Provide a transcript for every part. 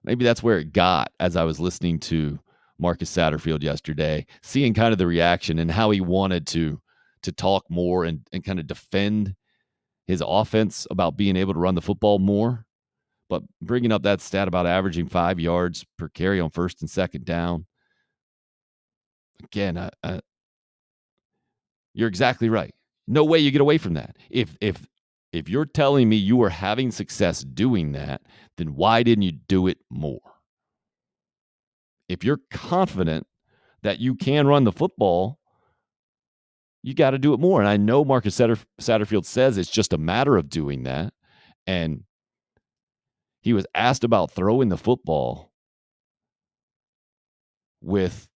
maybe that's where it got as I was listening to Marcus Satterfield yesterday, seeing kind of the reaction and how he wanted to talk more and kind of defend his offense about being able to run the football more. But bringing up that stat about averaging 5 yards per carry on first and second down, again, you're exactly right. No way you get away from that. If you're telling me you were having success doing that, then why didn't you do it more? If you're confident that you can run the football, you got to do it more. And I know Marcus Satterfield says it's just a matter of doing that. And he was asked about throwing the football with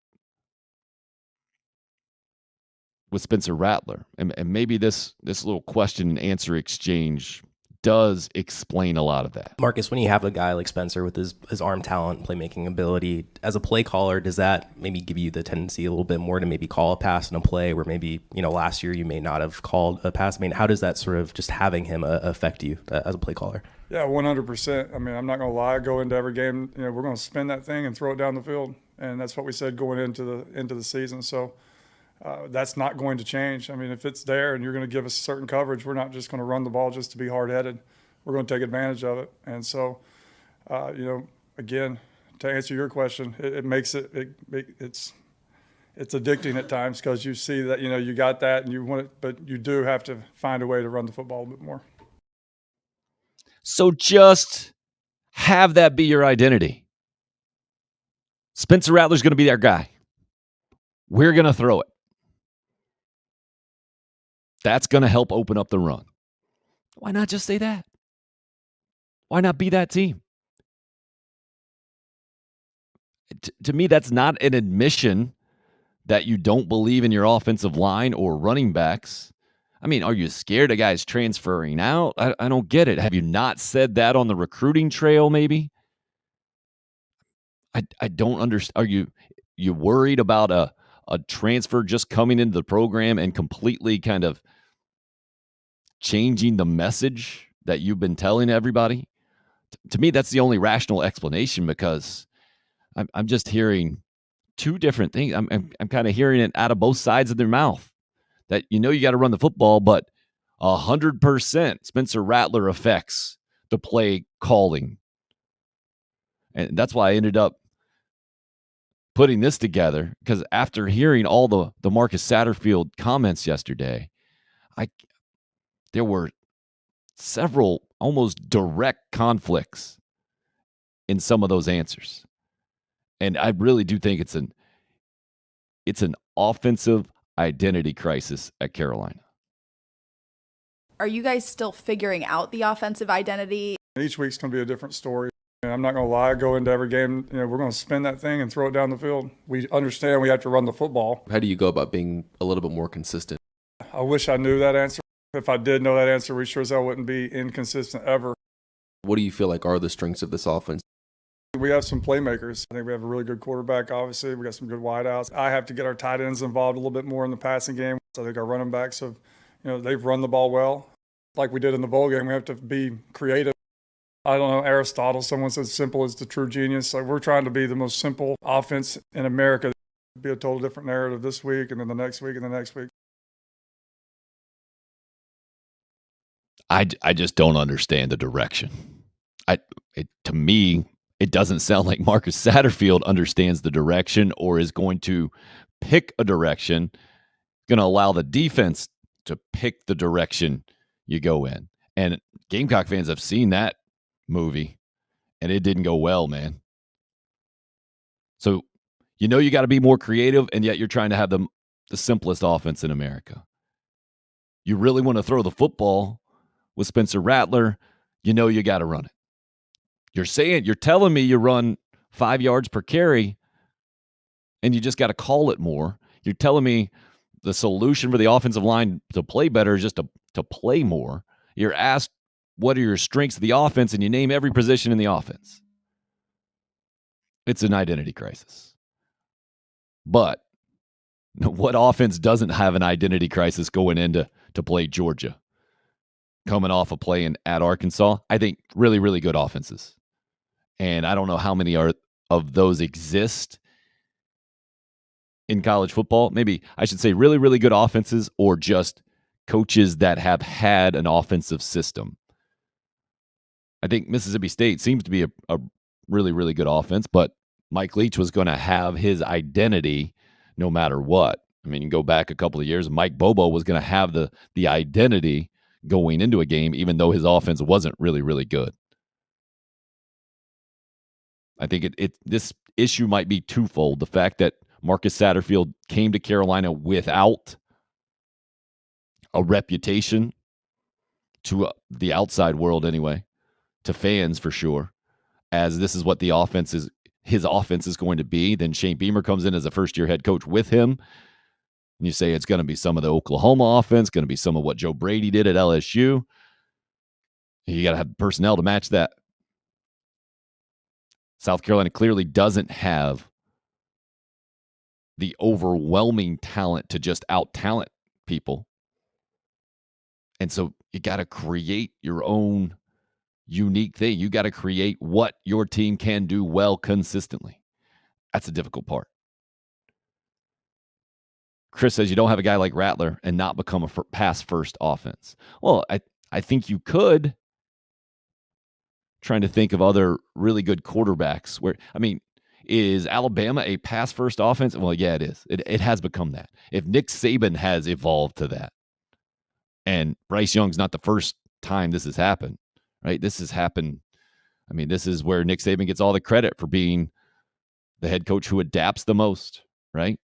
Spencer Rattler. And maybe this little question and answer exchange does explain a lot of that. Marcus, when you have a guy like Spencer with his arm talent, playmaking ability, as a play caller, does that maybe give you the tendency a little bit more to maybe call a pass in a play where maybe, last year you may not have called a pass? I mean, how does that sort of just having him affect you as a play caller? Yeah, 100%. I mean, I'm not going to lie. Go into every game, we're going to spin that thing and throw it down the field, and that's what we said going into the season. So that's not going to change. I mean, if it's there and you're going to give us certain coverage, we're not just going to run the ball just to be hard-headed. We're going to take advantage of it. And so, again, to answer your question, it makes it's addicting at times because you see that you got that and you want it, but you do have to find a way to run the football a bit more. So just have that be your identity. Spencer Rattler's going to be our guy. We're going to throw it. That's going to help open up the run. Why not just say that? Why not be that team? To me, that's not an admission that you don't believe in your offensive line or running backs. I mean, are you scared of guys transferring out? I don't get it. Have you not said that on the recruiting trail, maybe? I don't understand. Are you worried about a transfer just coming into the program and completely kind of changing the message that you've been telling everybody? To me, that's the only rational explanation because I'm just hearing two different things. I'm kind of hearing it out of both sides of their mouth that you got to run the football, but 100% Spencer Rattler affects the play calling. And that's why I ended up putting this together, because after hearing all the Marcus Satterfield comments yesterday, there were several almost direct conflicts in some of those answers. And I really do think it's an offensive identity crisis at Carolina. Are you guys still figuring out the offensive identity? Each week's going to be a different story. And I'm not going to lie, go into every game, we're going to spin that thing and throw it down the field. We understand we have to run the football. How do you go about being a little bit more consistent? I wish I knew that answer. If I did know that answer, we sure as hell wouldn't be inconsistent ever. What do you feel like are the strengths of this offense? We have some playmakers. I think we have a really good quarterback, obviously. We got some good wideouts. I have to get our tight ends involved a little bit more in the passing game. So I think our running backs have, they've run the ball well. Like we did in the bowl game, we have to be creative. I don't know, Aristotle, someone says simple is the true genius. Like we're trying to be the most simple offense in America. It'll be a total different narrative this week and then the next week and the next week. I just don't understand the direction. To me, it doesn't sound like Marcus Satterfield understands the direction or is going to pick a direction, going to allow the defense to pick the direction you go in. And Gamecock fans have seen that movie, and it didn't go well, man. So, you got to be more creative, and yet you're trying to have the simplest offense in America. You really want to throw the football with Spencer Rattler, you got to run it. You're telling me you run 5 yards per carry and you just got to call it more. You're telling me the solution for the offensive line to play better is just to play more. You're asked, what are your strengths of the offense? And you name every position in the offense. It's an identity crisis. But what offense doesn't have an identity crisis going into play Georgia? Coming off of playing at Arkansas, I think really, really good offenses. And I don't know how many of those exist in college football. Maybe I should say really, really good offenses or just coaches that have had an offensive system. I think Mississippi State seems to be a really, really good offense, but Mike Leach was going to have his identity no matter what. I mean, you go back a couple of years, Mike Bobo was going to have the identity going into a game, even though his offense wasn't really, really good. I think this issue might be twofold. The fact that Marcus Satterfield came to Carolina without a reputation to the outside world anyway, to fans for sure, as this is what his offense is going to be. Then Shane Beamer comes in as a first-year head coach with him. And you say it's going to be some of the Oklahoma offense, going to be some of what Joe Brady did at LSU. You got to have personnel to match that. South Carolina clearly doesn't have the overwhelming talent to just out-talent people. And so you got to create your own unique thing. You got to create what your team can do well consistently. That's the difficult part. Chris says you don't have a guy like Rattler and not become a pass-first offense. Well, I think you could. Trying to think of other really good quarterbacks where, I mean, is Alabama a pass-first offense? Well, yeah, it is. It has become that. If Nick Saban has evolved to that, and Bryce Young's not the first time this has happened, right? This has happened. I mean, this is where Nick Saban gets all the credit for being the head coach who adapts the most, right?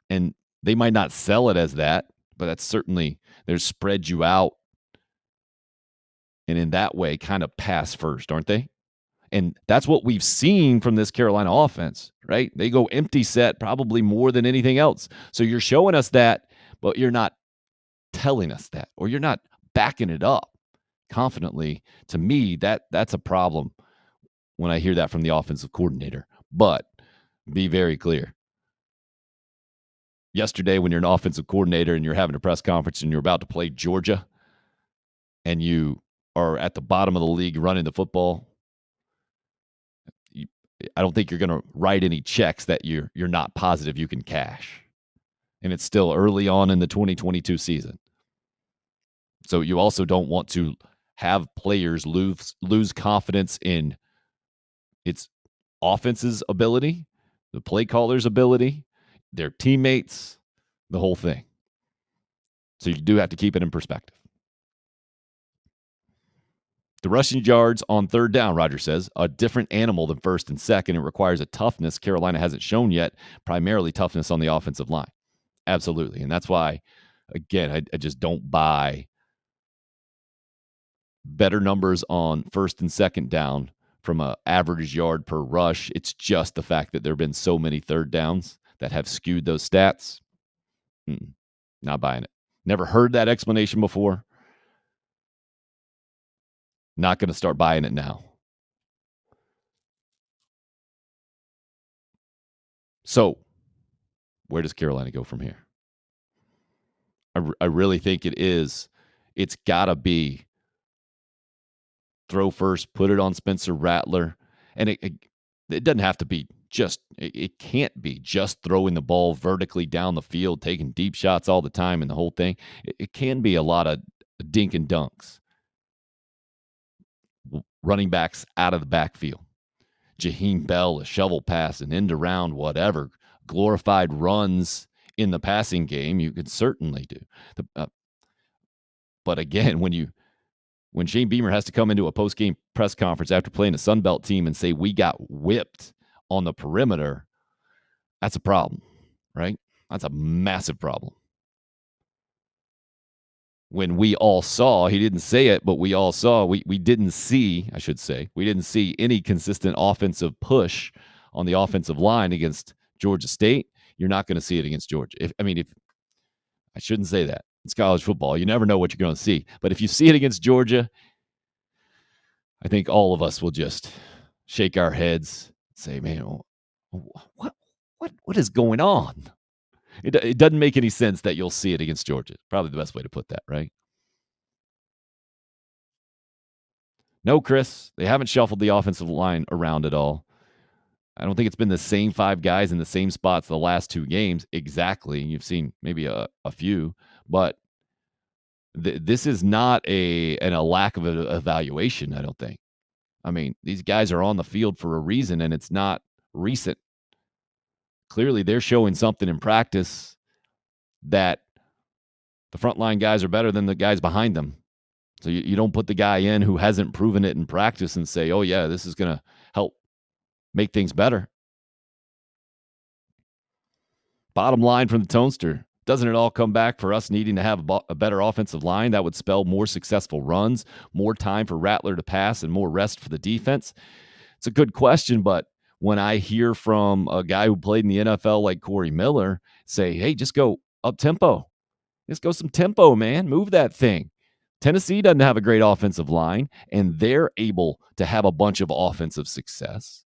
And they might not sell it as that, but that's certainly, there's spread you out. And in that way, kind of pass first, aren't they? And that's what we've seen from this Carolina offense, right? They go empty set probably more than anything else. So you're showing us that, but you're not telling us that, or you're not backing it up confidently. To me, that's a problem when I hear that from the offensive coordinator. But be very clear. Yesterday, when you're an offensive coordinator and you're having a press conference and you're about to play Georgia and you are at the bottom of the league running the football, I don't think you're going to write any checks that you're not positive you can cash. And it's still early on in the 2022 season. So you also don't want to have players lose confidence in its offense's ability, the play caller's ability, their teammates, the whole thing. So you do have to keep it in perspective. The rushing yards on third down, Roger says, a different animal than first and second. It requires a toughness Carolina hasn't shown yet, primarily toughness on the offensive line. Absolutely. And that's why, again, I just don't buy better numbers on first and second down from an average yard per rush. It's just the fact that there have been so many third downs that have skewed those stats. Not buying it. Never heard that explanation before. Not going to start buying it now. So, where does Carolina go from here? I really think it's got to be throw first, put it on Spencer Rattler. And it doesn't have to be it can't be just throwing the ball vertically down the field, taking deep shots all the time and the whole thing. It can be a lot of dink and dunks. Running backs out of the backfield. Jaheim Bell, a shovel pass, an end around, whatever. Glorified runs in the passing game, you could certainly do. But again, when Shane Beamer has to come into a post-game press conference after playing a Sun Belt team and say, we got whipped on the perimeter, that's a problem, right? That's a massive problem. When we all saw, he didn't say it, but we all saw, we didn't see, I should say, we didn't see any consistent offensive push on the offensive line against Georgia State. You're not going to see it against Georgia. If I shouldn't say that. It's college football. You never know what you're going to see. But if you see it against Georgia, I think all of us will just shake our heads and say, man, what is going on? It doesn't make any sense that you'll see it against Georgia. Probably the best way to put that, right? No, Chris, they haven't shuffled the offensive line around at all. I don't think it's been the same 5 guys in the same spots the last 2 games exactly. You've seen maybe a few, but this is not a lack of evaluation, I don't think. I mean, these guys are on the field for a reason, and it's not recent. Clearly, they're showing something in practice that the frontline guys are better than the guys behind them. So you don't put the guy in who hasn't proven it in practice and say, oh, yeah, this is going to help make things better. Bottom line from the Tonester, doesn't it all come back for us needing to have a better offensive line that would spell more successful runs, more time for Rattler to pass, and more rest for the defense? It's a good question, but when I hear from a guy who played in the NFL like Corey Miller say, hey, just go up tempo. Just go some tempo, man. Move that thing. Tennessee doesn't have a great offensive line, and they're able to have a bunch of offensive success.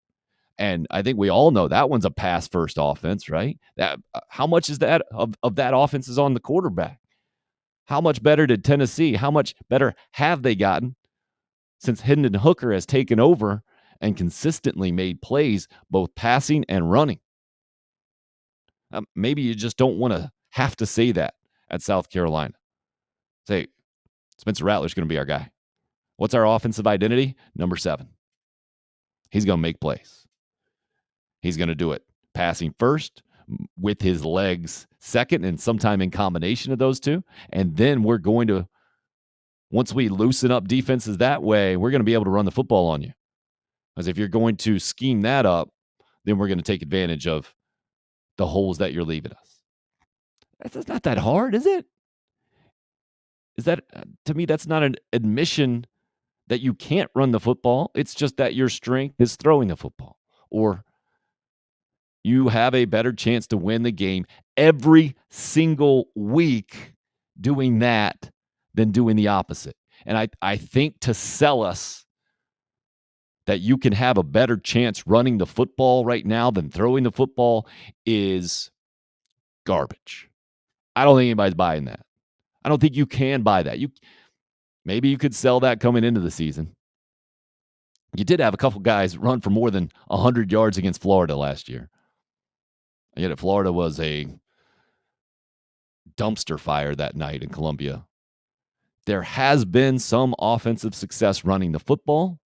And I think we all know that one's a pass-first offense, right? That how much is that of that offense is on the quarterback? How much better did Tennessee? How much better have they gotten since Hendon Hooker has taken over and consistently made plays, both passing and running? Maybe you just don't want to have to say that at South Carolina. Say, Spencer Rattler's going to be our guy. What's our offensive identity? Number 7. He's going to make plays. He's going to do it passing first, with his legs second, and sometime in combination of those two. And then we're going to, once we loosen up defenses that way, we're going to be able to run the football on you. Because if you're going to scheme that up, then we're going to take advantage of the holes that you're leaving us. That's not that hard, is it? Is that, to me, that's not an admission that you can't run the football. It's just that your strength is throwing the football, or you have a better chance to win the game every single week doing that than doing the opposite. And I think to sell us that you can have a better chance running the football right now than throwing the football is garbage. I don't think anybody's buying that. I don't think you can buy that. Maybe you could sell that coming into the season. You did have a couple guys run for more than 100 yards against Florida last year. Yet Florida was a dumpster fire that night in Columbia. There has been some offensive success running the football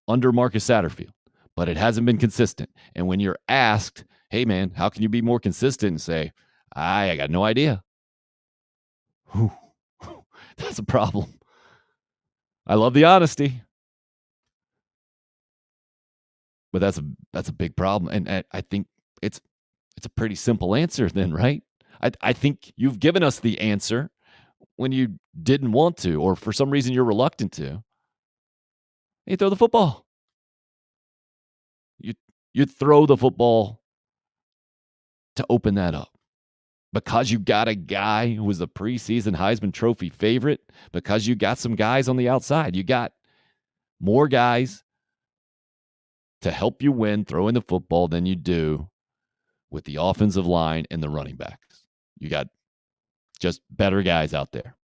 under Marcus Satterfield, but it hasn't been consistent. And when you're asked, hey, man, how can you be more consistent, and say, I got no idea. Whew. That's a problem. I love the honesty, but that's a big problem. And I think it's a pretty simple answer then, right? I think you've given us the answer when you didn't want to, or for some reason you're reluctant to. You throw the football. You throw the football to open that up. Because you got a guy who was a preseason Heisman Trophy favorite, because you got some guys on the outside. You got more guys to help you win throwing the football than you do with the offensive line and the running backs. You got just better guys out there.